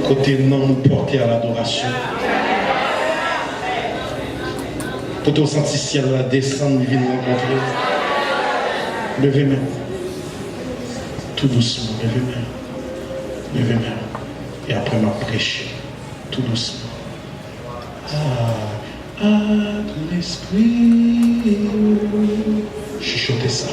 Côté non nous porter à l'adoration. Côté au senti ciel la descendre, il vient nous rencontrer. Levez main. Tout doucement, levez main. Levez main. Et après m'a prêché. Tout doucement. L'esprit. Chuchotez ça.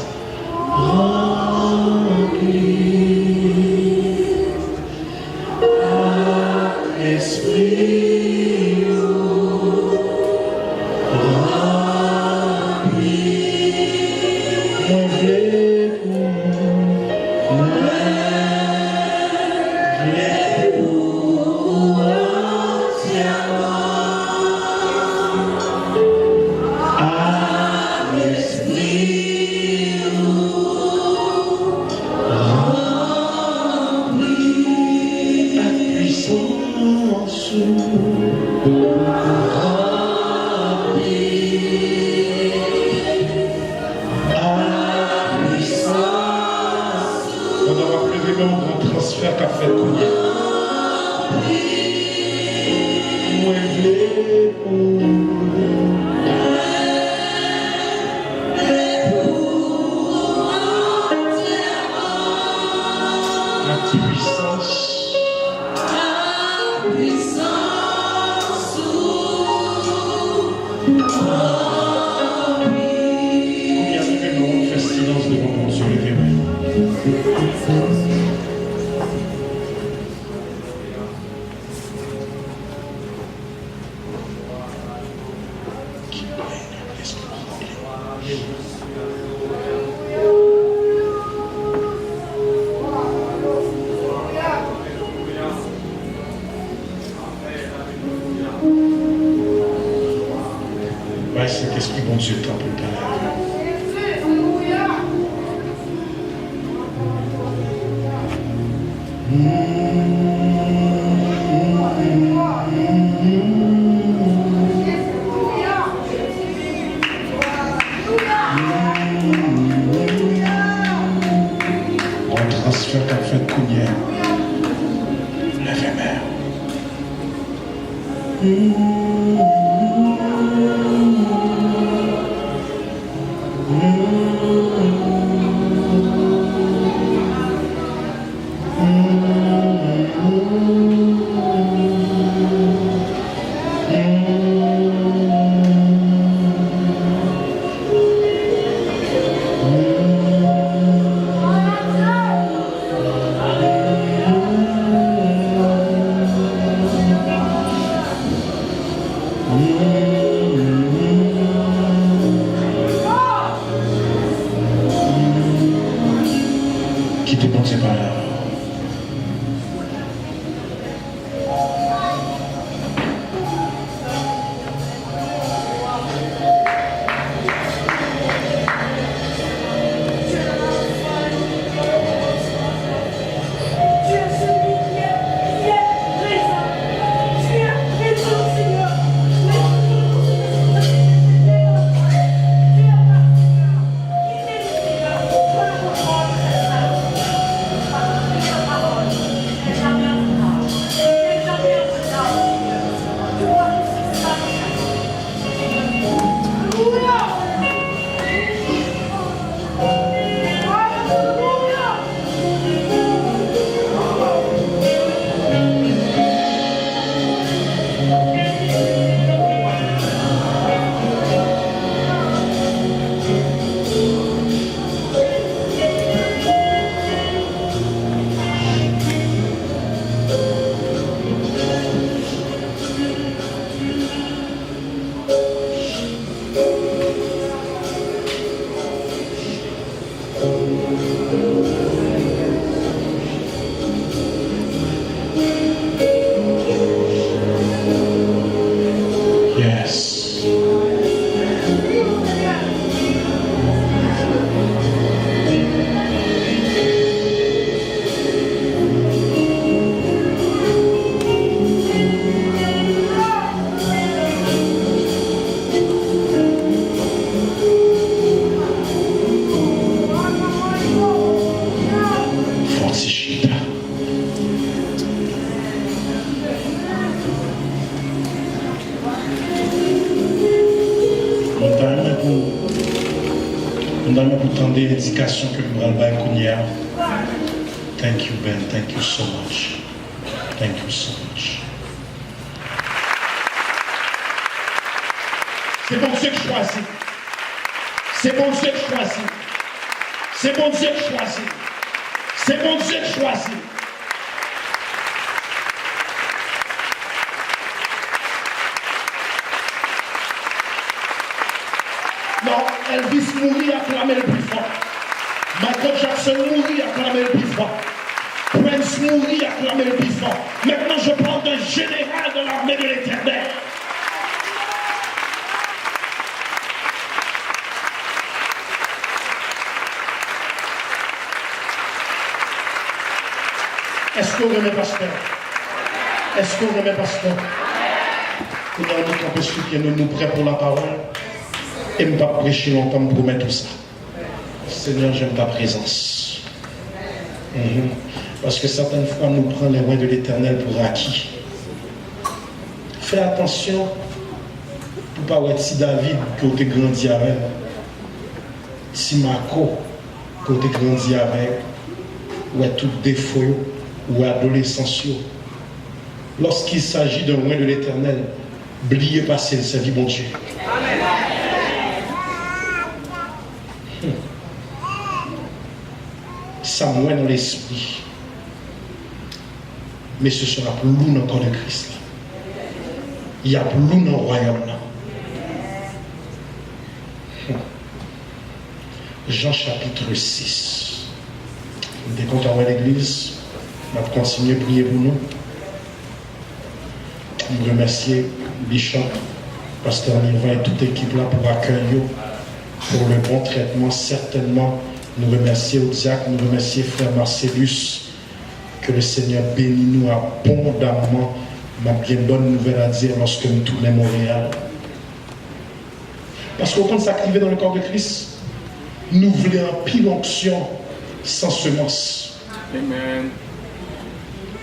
Saint-Esprit, bon Dieu, t'en peux on transfère ta fin de couillère. L'éphémère. Nous allons entendre l'éducation que nous allons faire. Thank you, Ben. Thank you so much. Thank you so much. C'est bon Dieu qui choisit. C'est bon Dieu qui choisit. C'est bon Dieu qui choisit. C'est bon Dieu qui choisit. Non, Elvis mourit acclamé le plus fort. Michael Jackson mourit acclamé le plus fort. Prince mourit acclamé le plus fort. Maintenant, je parle d'un général de l'armée de l'Éternel. Est-ce qu'on remet pasteur? Est-ce qu'on remet pasteur? Nous allons nous camper sur pied, nous prêts pour la parole. Et je ne vais pas prêcher longtemps, je promets tout ça. Seigneur, j'aime ta présence. Parce que certaines fois, nous prenons les lois de l'Éternel pour acquis. Fais attention pour ne pas être si David que tu grandi avec, si Marco que tu grandi avec, ou à tout défaut, ou adolescence. Lorsqu'il s'agit d'un loin de l'Éternel, oubliez pas c'est le service bon Dieu. Ça moins dans l'esprit. Mais ce sera plus lourd dans le corps de Christ. Il y a plus lourd dans le royaume. Jean chapitre 6. Dès qu'on t'envoie à l'église, on va continuer à prier pour nous. Je remercie Bishop, Pasteur Nilvan et toute l'équipe là pour accueillir, pour le bon traitement. Certainement, nous remercions au diacre, nous remercions frère Marcellus. Que le Seigneur bénisse nous abondamment. Ma bien bonne nouvelle à dire lorsque nous tournons à Montréal. Parce qu'au point de s'activer dans le corps de Christ, nous voulons un pile onction sans semence. Amen.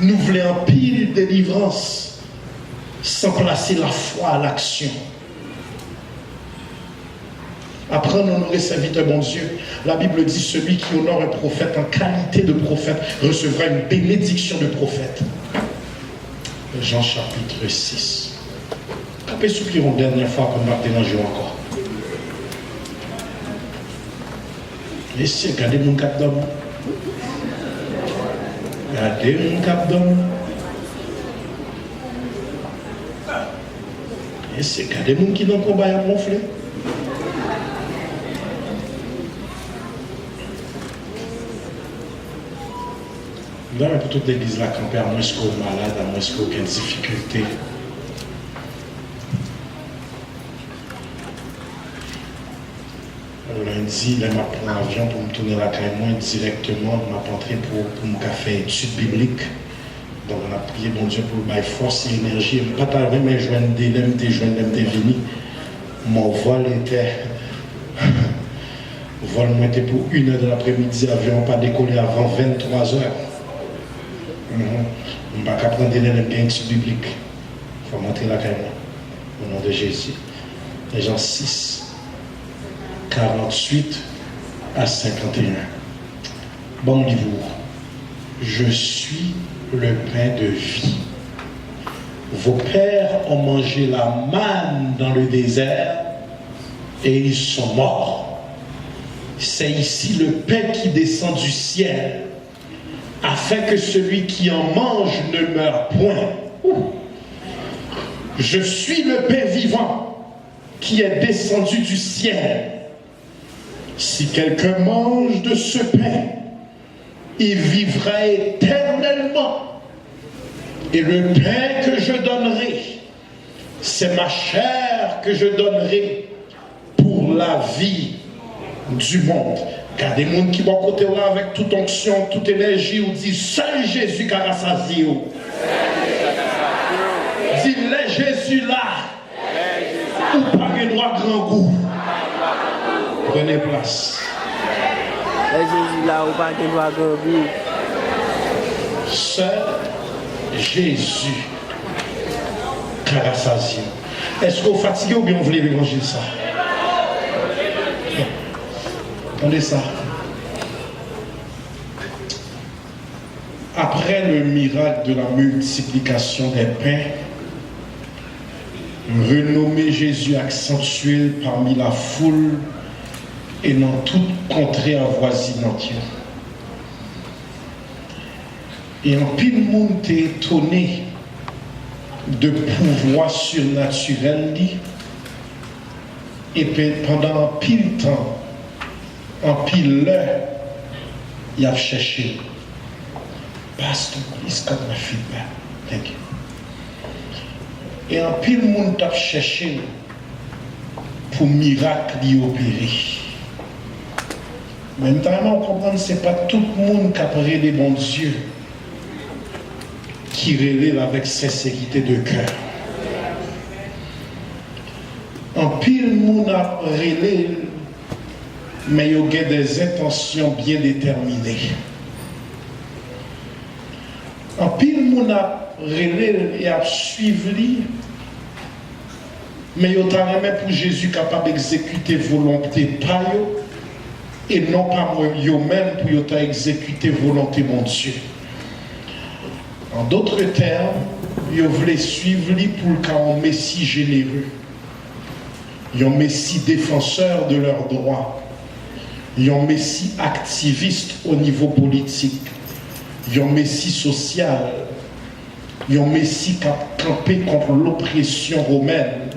Nous voulons un pile délivrance sans placer la foi à l'action. Apprendre à honorer serviteur bon Dieu. La Bible dit celui qui honore un prophète en qualité de prophète recevra une bénédiction de prophète. Jean chapitre 6. Capez soupir une dernière fois qu'on va déranger encore. Laissez, regardez mon cap d'homme. Regardez mon cap d'homme. Laissez, regardez mon qui dans le combat à gonfler. Là, pour toute l'église, là, camper, à moins qu'on est malade, à moins qu'on ait aucune difficulté. Lundi, là, je prends l'avion pour me tourner la caille moins directement, je m'a entré pour me faire études bibliques. Donc, on a prié, bon Dieu, pour me force et énergie. Je ne pas tarder, mais je viens de venir. Mon vol était. Vol était pour 1h de l'après-midi, l'avion n'a pas décollé avant 23h. On ne va pas prendre des études bibliques. Il faut montrer la caille au nom de Jésus. Les gens 6. 48 à 51. Bon livre. Je suis le pain de vie. Vos pères ont mangé la manne dans le désert et ils sont morts. C'est ici le pain qui descend du ciel, afin que celui qui en mange ne meure point. Je suis le pain vivant qui est descendu du ciel. Si quelqu'un mange de ce pain, il vivra éternellement. Et le pain que je donnerai, c'est ma chair que je donnerai pour la vie du monde. Car des gens qui vont côté là avec toute onction, toute énergie, ou dit seul Jésus qui a rassasié. Dit les Jésus là, ou pas de droit grand goût. Prenez place. Les Jésus là, ou pas de droit grand goût. Seul Jésus qui a rassasié. Est-ce que vous fatiguez ou bien vous voulez l'évangile ça? Attendez ça. Après le miracle de la multiplication des pains, renommé Jésus accentué parmi la foule et dans toute contrée avoisinante. Et en pile monde est étonné de pouvoir surnaturel et pendant un pile temps, en pile l'heure, il a cherché. Pastor, please cut my feedback. Thank you. Et en pile monde a cherché pour miracle d'y opérer. Même temps, on comprend que ce n'est pas tout le monde qui a parlé des bons dieux qui relève avec sincérité de cœur. En pile monde a relève, mais il y a des intentions bien déterminées. En pile monde a relève et a suivi, mais il y a même pour Jésus capable d'exécuter volonté par eux, et non pas moi-même pour exécuter volonté mon Dieu. En d'autres termes, ils voulaient suivre lui pour un Messie généreux, un Messie défenseur de leurs droits, un Messie activiste au niveau politique, un Messie social, un Messie qui a campé contre l'oppression romaine.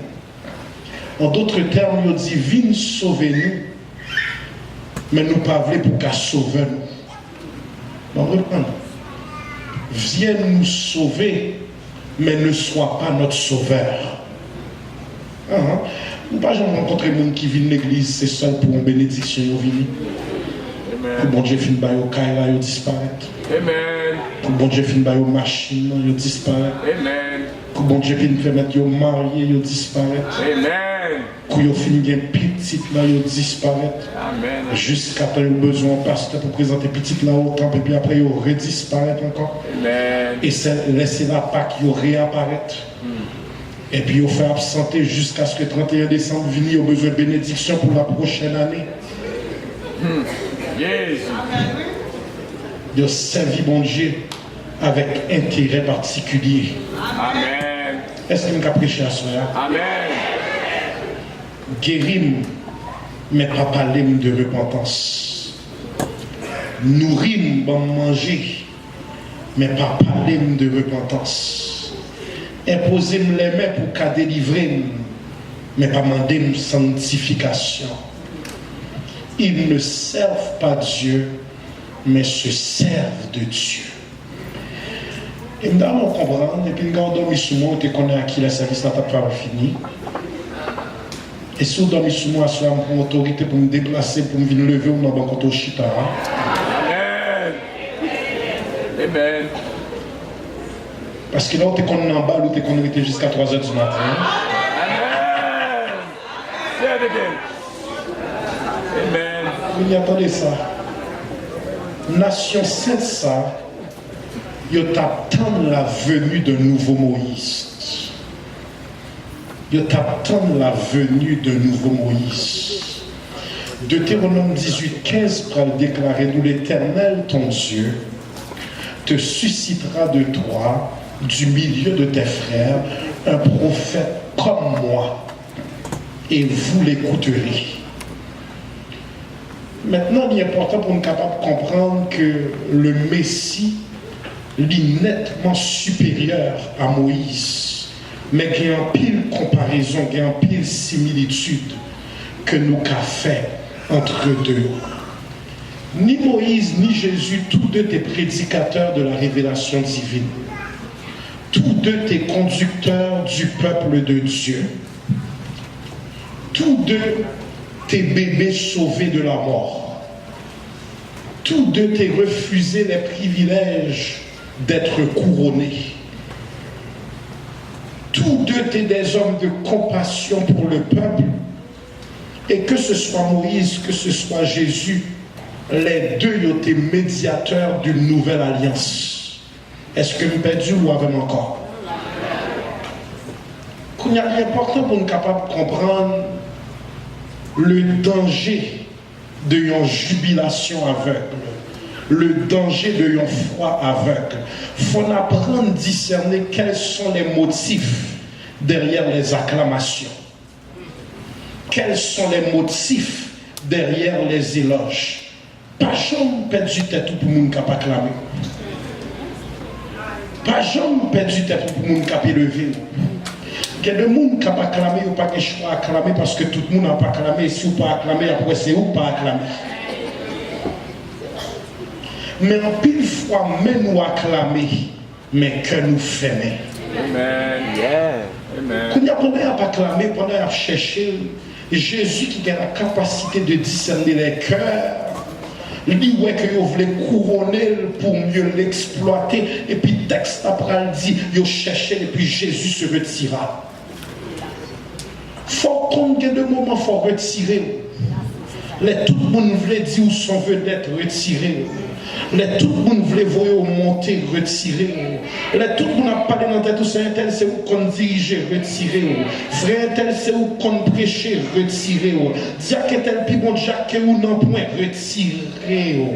En d'autres termes, ils dit viens sauver nous, mais nous pas voulons pour qu'à sauver nous. Vous comprenez? Viens nous sauver, mais ne sois pas notre sauveur. Nous pas jamais rencontrer des gens qui viennent de l'église, c'est seul pour une bénédiction. Pour bon Dieu fin bail au caïra, ils disparaissent. Amen. Pour bon Dieu fin bail aux machines, ils disparaissent. Amen. Pour bon Dieu fin permettre de marier, ils disparaissent. Amen. Pour ils fin bien petit là, ils disparaissent. Amen. Jusqu'à temps ils ont besoin de pasteur pour présenter petit là au temple et puis après ils redisparaissent encore. Amen. Et c'est laisser la Pâque, ils réapparaissent. Et puis ils fait absenter jusqu'à ce que 31 décembre vienne, ils ont besoin de bénédiction pour la prochaine année. Yes. Ils ont servi bon Dieu avec intérêt particulier. Amen. Est-ce que nous avons prêché à cela? Amen. Guérim, mais pas parler de repentance. Nourrir, manger, mais pas parler de repentance. Imposer les mains pour qu'à délivrer, mais pas demander une sanctification. Ils ne servent pas Dieu, mais se servent de Dieu. Et nous allons comprendre, et puis nous allons dormir sur moi, tu connais à qui le service n'a pas fini. Et si vous dormez sur moi, c'est une autorité pour me déplacer, pour me venir lever ou non, quand on chita. Amen. Amen. Parce que là, tu connais en bas, ou tu connais jusqu'à 3h du matin. Amen. Say it again. Amen. Vous n'y attendez ça. Nation sainte, ça, ils t'attendent la venue d'un nouveau Moïse. Ils t'attendent la venue d'un nouveau Moïse. Deutéronome 18:15 pour déclarer d'où l'Éternel, ton Dieu, te suscitera de toi, du milieu de tes frères, un prophète comme moi, et vous l'écouterez. Maintenant, il est important pour nous capables de comprendre que le Messie est nettement supérieur à Moïse, mais il y a un pile comparaison, il y a un pile similitude que nous avons fait entre deux. Ni Moïse ni Jésus, tous deux étaient prédicateurs de la révélation divine. Tous deux étaient conducteurs du peuple de Dieu. Tous deux tes bébés sauvés de la mort. Tous deux t'es refusé les privilèges d'être couronnés. Tous deux t'es des hommes de compassion pour le peuple. Et que ce soit Moïse, que ce soit Jésus, les deux ont été médiateurs d'une nouvelle alliance. Est-ce que nous perdons ou avons encore? Il est important pour nous capables de comprendre le danger de une jubilation aveugle, le danger de une foi aveugle. Il faut apprendre à discerner quels sont les motifs derrière les acclamations. Quels sont les motifs derrière les éloges. Pas jamais perdu tête pour moun qui pas acclamer. Pas jamais perdu tête pour moun qui pas lever. Il y a des gens qui n'ont pas acclamé ou pas de choix à acclamer parce que tout le monde n'a pas acclamé. Si vous pas acclamé, après c'est ou pas acclamé. Mais en pile fois, même nous acclamer, mais que nous fermer. Amen. Yeah. Amen. Quand on n'a pas acclamé, pendant qu'on a cherché, Jésus qui a la capacité de discerner les cœurs, il dit ouais que vous voulez couronner pour mieux l'exploiter. Et puis le texte après il dit, vous cherchez et puis Jésus se retira. Faut qu'on ait de moments, faut retirer. Tout le monde voulait dire où son vedette retiré. Tout le monde voulait voir monter, retiré. Tout le monde a parlé dans la tête, c'est un tel, c'est où qu'on dirige, retiré. Frère tel, c'est où qu'on prêche, retiré. Diacre tel, puis bon, Jacques ou non point, retiré.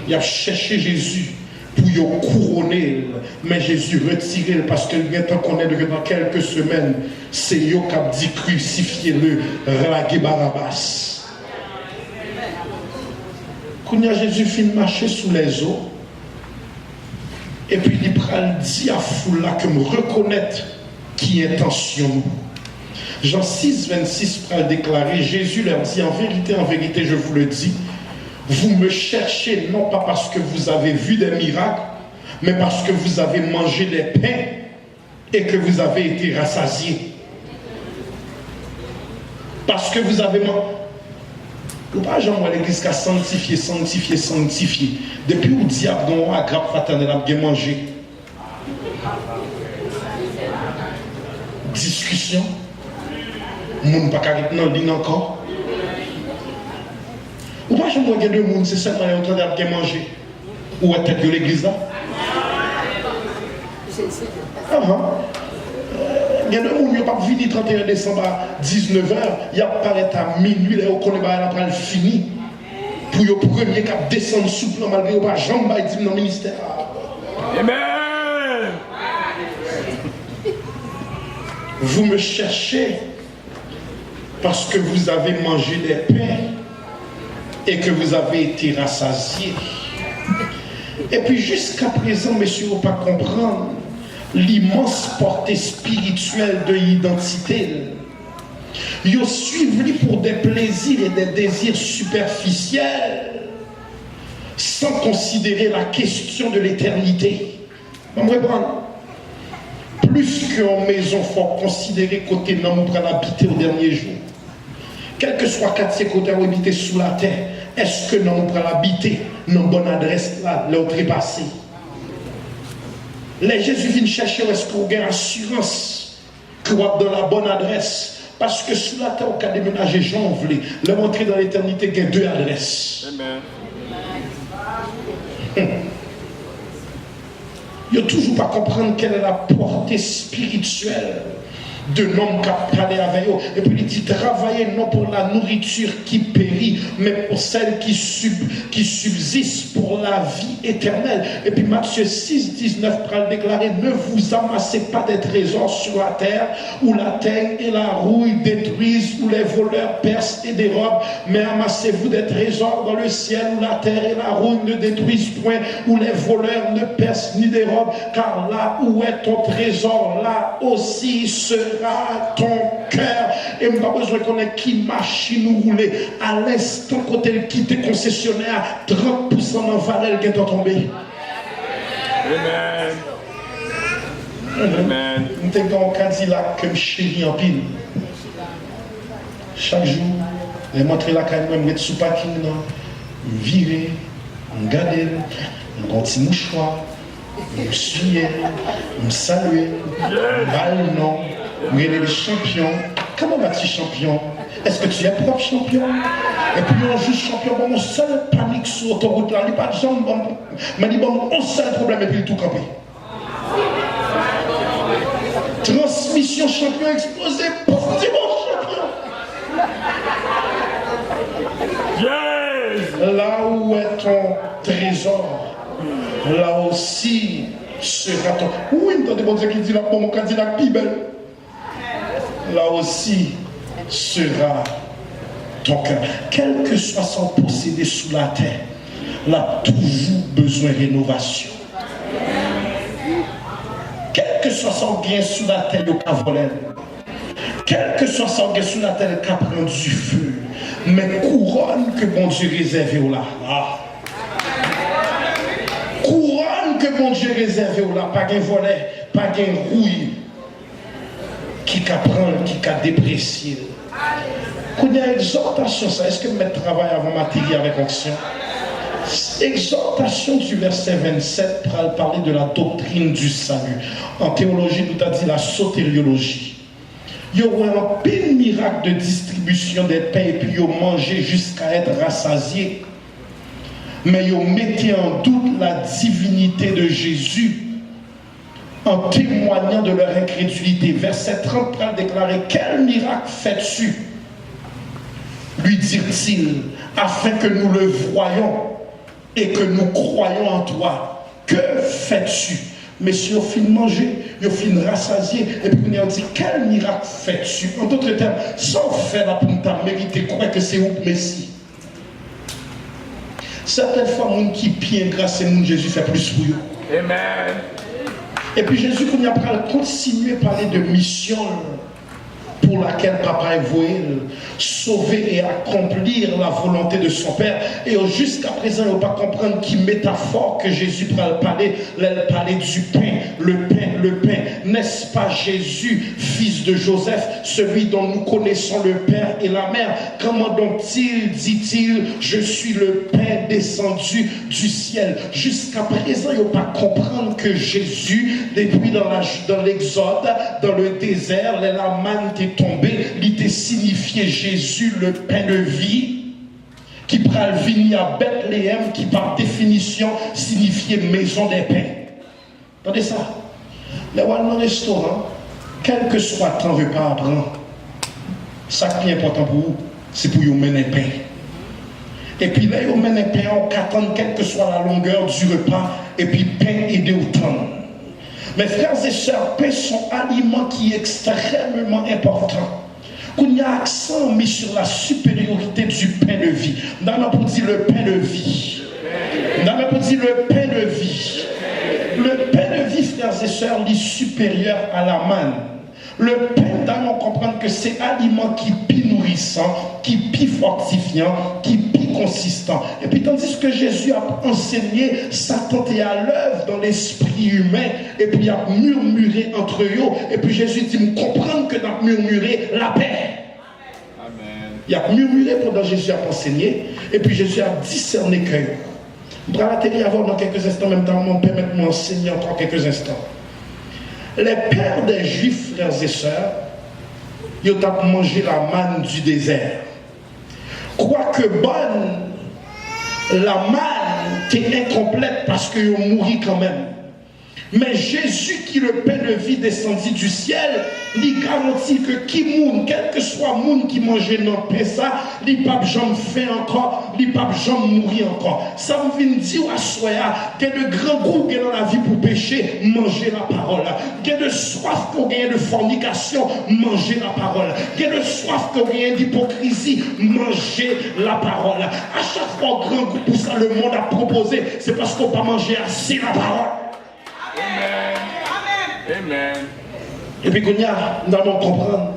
Il a cherché Jésus pour le couronner, mais Jésus retiré parce que maintenant qu'on est dans quelques semaines, c'est lui qui a dit crucifiez-le, raguez Barabbas. Quand Jésus finit de marcher sous les eaux, et puis il dit à foule là que me reconnaître qui est intention nous. Jean 6, 26 pour déclarer, Jésus leur dit en vérité, je vous le dis, vous me cherchez non pas parce que vous avez vu des miracles, mais parce que vous avez mangé des pains et que vous avez été rassasiés. Parce que vous avez mangé. Ou pas Jean moi l'église qui a sanctifié. Depuis où le diable a grappe fraternelle a bien mangé. Discussion. Moun pas carré dans ligne encore. Ou pas Jean moi il y a deux mondes, c'est seulement en train de bien manger. Ou à tête de l'église là. Il y a des gens qui ne pas venir 31 décembre à 19h, il apparaît à minuit, et on connaît pas le fini. Pour le premier qui descend souple, malgré pas jambe dans le ministère. Amen. Vous me cherchez parce que vous avez mangé des pains et que vous avez été rassasiés. Et puis jusqu'à présent, messieurs, vous ne pas comprendre l'immense portée spirituelle de l'identité. Ils suivent pour des plaisirs et des désirs superficiels sans considérer la question de l'éternité. Vous me comprenez? Plus qu'en maison, il faut considérer côté non, on pourra l'habiter au dernier jour. Quel que soit quartier côté où habiter sous la terre, est-ce que non, on pourra l'habiter dans une bonne adresse là, l'autre est passé? Les Jésus viennent chercher, est-ce qu'on a une assurance que vous êtes dans la bonne adresse? Parce que sous la terre, au cas de déménager, j'en voulais. Le montrer dans l'éternité, il y a deux adresses. Amen. Il ne toujours pas comprendre quelle est la portée spirituelle de l'homme qui a parlé avec eux. Et puis il dit travailler non pour la nourriture qui périt, mais pour celle qui subsiste pour la vie éternelle. Et puis Matthieu 6, 19 pour le déclarer, ne vous amassez pas des trésors sur la terre, où la terre et la rouille détruisent, où les voleurs percent et dérobent, mais amassez-vous des trésors dans le ciel, où la terre et la rouille ne détruisent point, où les voleurs ne percent ni dérobent, car là où est ton trésor, là aussi sera ton cœur. Et je n'ai pas besoin qu'on ait qui machine ou rouler. À l'instant, quand elle quitte concessionnaire, 30% dans valeur qui est tombé. Amen. Amen. Nous avons un Cadillac comme chéri en pile. Chaque jour, je montre la caille, je mets sous parking, je vire, je garde, je mets un petit mouchoir, je suis, je salue, je balle non. Vous êtes les champions. Comment vas-tu champion? Est-ce que tu es propre champion? Et puis on joue champion. Bon, mon seul panique sur l'autoroute là, il n'y a pas de jambes. Mais dit bon, on seul problème et puis il tout campé. Transmission champion explosé. Pouf, dis bon champion. Yes! Là où est ton trésor, là aussi sera ton. Oui, il y a des bons qui disent là, bon, mon candidat plus belle. Là aussi sera ton cœur. Quel que soit son possédé sous la terre, il a toujours besoin de rénovation. Quel que soit son bien sous la terre, il a volé. Quel que soit son bien sous la terre, il a pris du feu. Mais couronne que bon Dieu réserve au là. Ah. Couronne que bon Dieu réserve au là. Pas de volet, pas de rouille. Qui apprend, qui a déprécié. Quand il y a exhortation, ça, est-ce que mettre travail avant matériel avec action? Exhortation du verset 27 pour parler de la doctrine du salut. En théologie, nous avons dit la sotériologie. Il y aura un pile miracle de distribution des pains et puis ils ont mangé jusqu'à être rassasiés. Mais ils ont mis en doute la divinité de Jésus en témoignant de leur incrédulité. Verset 30 pour déclarer quel miracle fais-tu? Lui dirent-ils, afin que nous le voyions et que nous croyons en toi. Que fais-tu? Messieurs, au fin de manger, au fin de rassasier, et puis on a dit quel miracle fais-tu? En d'autres termes, sans faire la pour nous mériter, croire que c'est où Messie. Certaines fois, les gens qui pient grâce à nous, Jésus fait plus pour eux. Amen. Et puis Jésus, quand il a continué à parler de mission pour laquelle papa est voué, sauver et accomplir la volonté de son Père. Et jusqu'à présent, il ne faut pas comprendre qui métaphore que Jésus parlait du pain, le pain. N'est-ce pas Jésus, fils de Joseph, celui dont nous connaissons le Père et la Mère? Comment donc dit-il, je suis le pain descendu du ciel? Jusqu'à présent, il ne faut pas comprendre que Jésus, depuis dans l'Exode, dans le désert, la manne était tombée, il était signifié Jésus, le pain de vie, qui pral venir à Bethléem, qui par définition signifiait maison des pains. Entendez ça? Les dans le restaurant, quel que soit ton repas à prendre, ça qui est important pour vous, c'est pour vous mener pain. Et puis là, vous menez pain, on attend quelle que soit la longueur du repas, et puis pain et de autant. Mes frères et sœurs, pain sont aliments qui est extrêmement important. Qu'on y a accent mis sur la supériorité du pain de vie. Nous avons pour dire le pain de vie. Nous avons pour dire le pain de vie. Le pain de vie, frères et sœurs, est supérieur à la manne. Le pain, nous comprendre que c'est aliment qui est plus nourrissant, qui est plus fortifiant, qui est plus inconsistant. Et puis tandis que Jésus a enseigné, Satan est à l'œuvre dans l'esprit humain, et puis il a murmuré entre eux, et puis Jésus dit, vous comprenez que dans murmurer la paix. Amen. Il a murmuré pendant que Jésus a enseigné, et puis Jésus a discerné que. On va la télé avant dans quelques instants, même temps, on permet de m'enseigner encore quelques instants. Les pères des Juifs, frères et sœurs, ils ont mangé la manne du désert. Quoique bonne, la manne était incomplète parce qu'ils ont mouru quand même. Mais Jésus, qui le pain de vie descendit du ciel, lui garantit que qui moun, quel que soit moun qui mangeait notre pain, ça, lui pas jamais fait encore, lui pas jamais mourir encore. Ça me vient dire à soya que de grands goûts dans la vie pour pécher, manger la parole. Que de soif pour gagner de fornication, manger la parole. Que de soif pour gagner d'hypocrisie, manger la parole. À chaque fois, grand goût pour ça, le monde a proposé, c'est parce qu'on n'a pas mangé assez la parole. Amen. Amen. Et puis, nous allons comprendre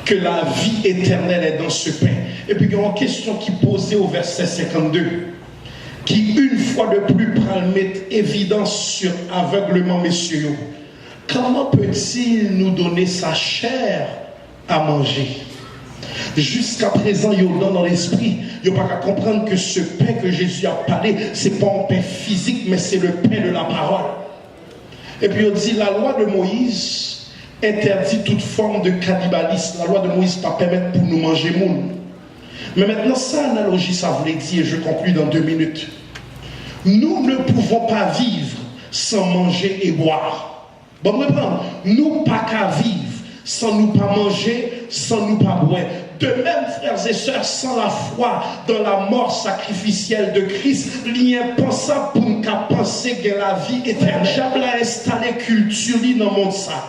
que la vie éternelle est dans ce pain. Et puis, il y a une question qui est posée au verset 52, qui, une fois de plus, prend mettre évidence sur aveuglement, messieurs. Comment peut-il nous donner sa chair à manger? Jusqu'à présent, il y a dans l'esprit, il n'y a pas qu'à comprendre que ce pain que Jésus a parlé, ce n'est pas un pain physique, mais c'est le pain de la parole. Et puis il dit, la loi de Moïse interdit toute forme de cannibalisme. La loi de Moïse ne pas permettre pour nous manger moun. Mais maintenant, ça, analogie, ça voulait dire, et je conclue dans 2 minutes. Nous ne pouvons pas vivre sans manger et boire. Bon, vous reprendre. Nous pas qu'à vivre sans nous pas manger, sans nous pas boire. De même, frères et sœurs, sans la foi dans la mort sacrificielle de Christ, il est impensable pour nous penser que la vie éternelle. J'avais installé culture dans le monde ça.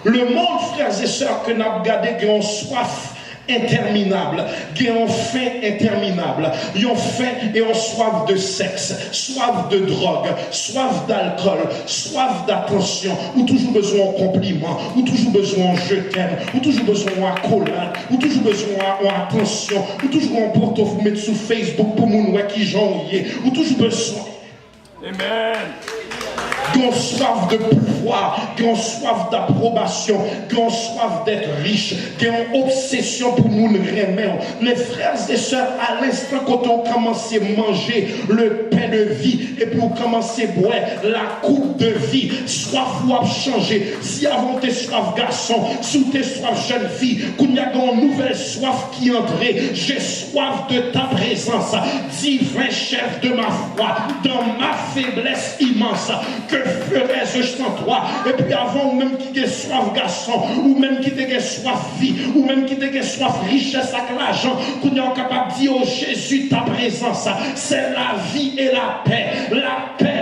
Le monde, frères et sœurs, que nous avons regardé, qui ont soif interminable, qui ont faim interminable, ils ont faim et ont soif de sexe, soif de drogue, soif d'alcool, soif d'attention, ou toujours besoin de compliments, ou toujours besoin de je t'aime, ou toujours besoin de collade, ou toujours besoin d'attention, ou toujours en pour te mettre sur Facebook pour mon qui j'en ou toujours besoin. Amen. Qui ont soif de pouvoir, qui ont soif d'approbation, qui ont soif d'être riche, qui ont obsession pour nous remettre. Mes frères et sœurs, à l'instant quand on commence à manger le pain de vie et pour commencer à boire la coupe de vie, soif ou à changer. Si avant tes soif garçon, sous tes soif jeune fille, qu'il y a une nouvelle soif qui entrait, j'ai soif de ta présence, divin chef de ma foi, dans ma faiblesse immense. Que ferais-je sans toi? Et puis avant, ou même qui te soif garçon, ou même qui te soif vie, ou même qui te soif richesse avec l'argent, qu'on est capable de dire oh Jésus, ta présence, c'est la vie et la paix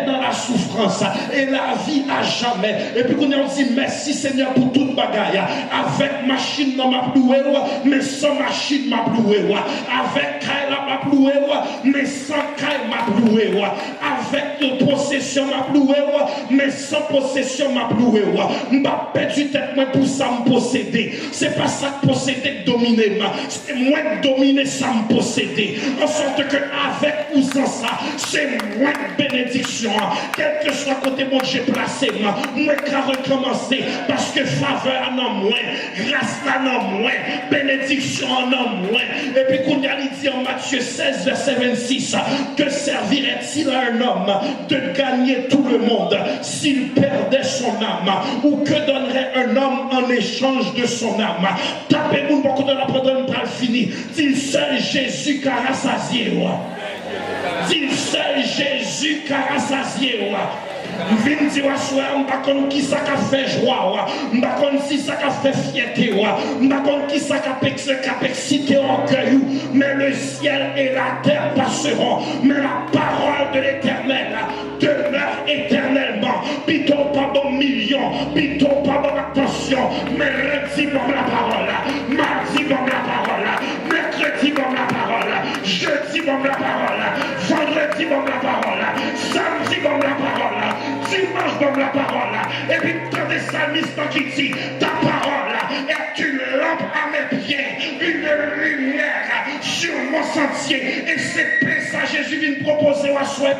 dans la souffrance, et la vie à jamais. Et puis qu'on a dit merci Seigneur pour toute bagaille. Avec machine dans ma ploué, mais sans machine ma ploué. Avec caille ma ploué, mais sans caille ma ploué. Avec possession ma ploué, mais sans possession m'a ploué. M'a perdu tête moi pour ça me posséder. C'est pas ça que posséder que dominer. C'est moi que dominer ça me posséder. En sorte que avec ou sans ça, c'est moi de bénédiction. Quel que soit côté bon j'ai placé, moi qu'à recommencer. Parce que faveur en a moins, grâce en a moins, bénédiction en a moins. Et puis qu'on y a dit en Matthieu 16, verset 26, que servirait-il à un homme de gagner tout le monde s'il perdait son âme, ou que donnerait un homme en échange de son âme? Tapez-vous beaucoup de la prendre pas fini. Dit seul Jésus qui a rassasié. Dit seul Jésus qui a rassasié. Vin dire on pas connait qui ça a fait joie, on pas connait si ça a fait fierté, on pas connait qui ça a excité orgueil, mais le ciel et la terre passeront, mais la parole de l'Éternel demeure éternellement. Pitons pas bon million, pitons pas bon attention, mais lundi bon la parole, mardi bon la parole, mercredi bon la parole, jeudi bon la parole, vendredi bon la parole, samedi bon la parole, dimanche bon la parole. Et puis quand des salmistes qui dit ta parole est une lampe à mes pieds, une lumière sur mon sentier. Et c'est pain ça, Jésus vient proposer à soi.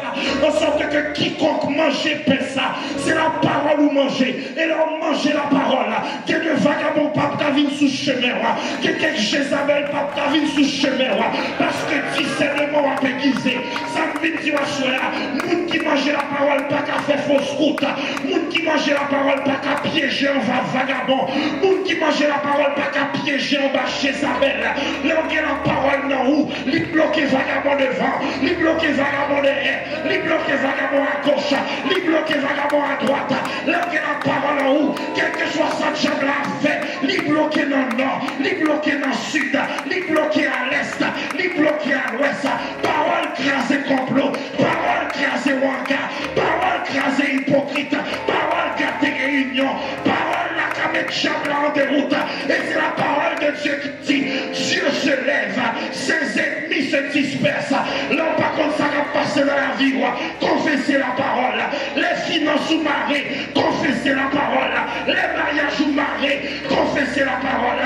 En sorte que quiconque mange pain ça, c'est la parole ou manger. Et là, manger la parole. Quelques vagabonds pas de venir sous chemin. Quelques Jézabel pas de venir sous chemin. Parce que discernement a aiguisé. Ça me dit à soi. Moun qui mange la parole pas qu'à faire fausse route. Moun qui mange la parole pas qu'à piéger en vagabond. Moun qui mange la parole pas qu'à piéger en bas chez Isabelle. Là on la parole dans où? Li bloque vagabond devant, li bloque vagabond derrière, li bloque vagabond à gauche, li bloque vagabond à droite. Là on la parole en où? Quel que soit sa jambe la fait, li bloque dans le nord, li bloque dans le sud, li bloque à l'est, li bloque à l'ouest. Parole crasée complot, parole crasée wanga, parole crasée hypocrite, parole gâtée réunion, parole la camette jambe en déroute. Et c'est la parole de Dieu qui dit, Dieu se lève, ses ennemis se dispersent. Là, par contre, ça va passer dans la vie. Confessez la parole. Les finances ou marées, confessez la parole. Les mariages ou marées, confessez la parole.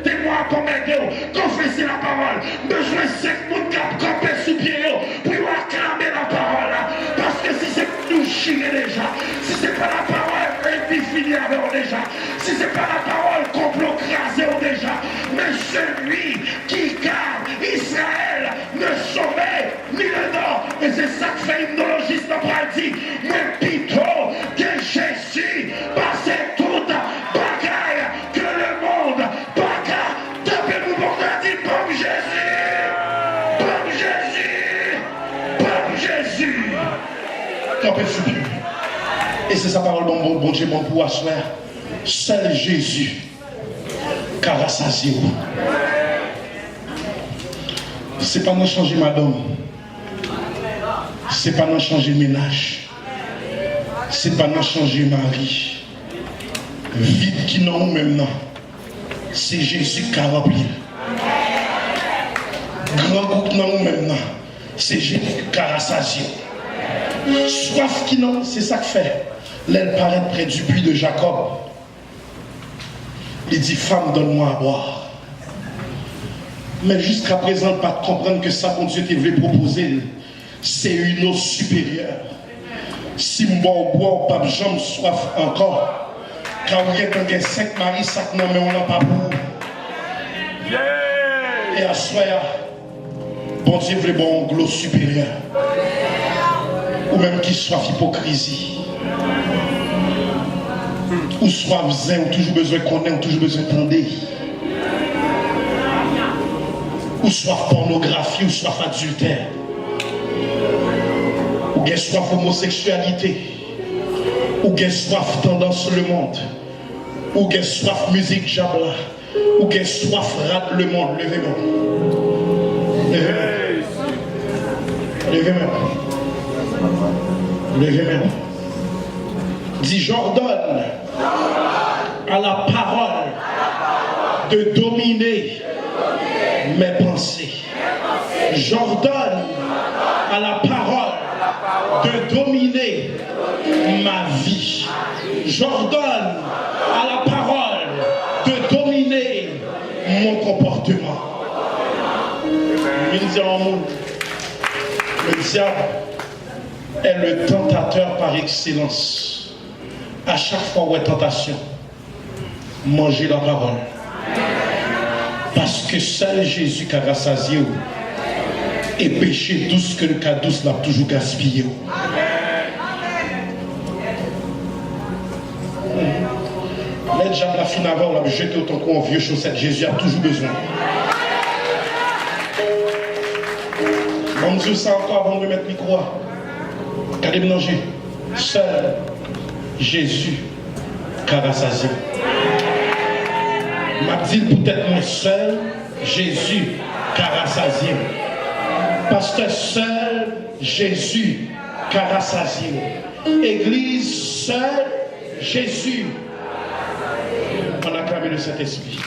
Témoins pour m'aider, confessez la parole. Besoin de 5 mots de camper sous pied pour acclamer la parole. Parce que si c'est nous chier déjà, si c'est pas la parole, fini avec déjà. Si c'est pas la parole, complot crasé déjà. Mais celui qui garde Israël ne sauve ni le nord. Et c'est ça que fait hymnologiste dans le dit. Mais plutôt que Jésus passait toute bagaille que le monde bagaille. Tapez-vous pour dire bon Jésus, bon Jésus, bon Jésus. Tapez-vous. Et c'est sa parole, bon Dieu, bon pour asseoir. Seul Jésus, car rassasié. C'est pas nous changer madame. C'est pas nous changer ménage. C'est pas nous changer mari. Vide qui non maintenant. C'est Jésus qui a rempli. Grand groupe non maintenant. C'est Jésus qui a rassasié. Soif qui non, c'est ça que fait. L'aile paraît près du puits de Jacob. Il dit, femme, donne-moi à boire. Mais jusqu'à présent, pas comprendre que ça, mon Dieu, te voulait proposer, c'est une eau supérieure. Si moi, bois, pas de jambes, soif encore. Car il y a un 5 maris, ça non, mais on n'a pas pour. Et à soi, bon Dieu voulait bon l'eau supérieure. Ou même qui soit hypocrisie. Ou soit zin, ou toujours besoin qu'on ait, ou toujours besoin d'entendre. Ou soit pornographie, ou soit adultère. Ou bien soit homosexualité. Ou bien soif tendance le monde. Ou bien soif musique jabla. Ou bien soif rate le monde. Levez-moi. Levez-moi. Levez-moi. Levez-moi. Dis, j'ordonne à la parole de dominer mes pensées. J'ordonne à la parole de dominer ma vie. J'ordonne à la parole de dominer mon comportement. Le diable est le tentateur par excellence. À chaque fois où il y a tentation, mangez la parole. Parce que seul Jésus qui a rassasié et péché douce que le cas douce l'a toujours gaspillé. Les diables la fin avant, on l'a jeté autant qu'on vieux chaussette. Jésus a toujours besoin. On me dit ça encore avant de mettre le micro. Regardez manger. Seul Jésus qui a rassasié. M'a dit peut-être moi seul Jésus qui a rassasié. Parce que seul Jésus qui a rassasié. Église, seul Jésus. On acclame le Saint-Esprit.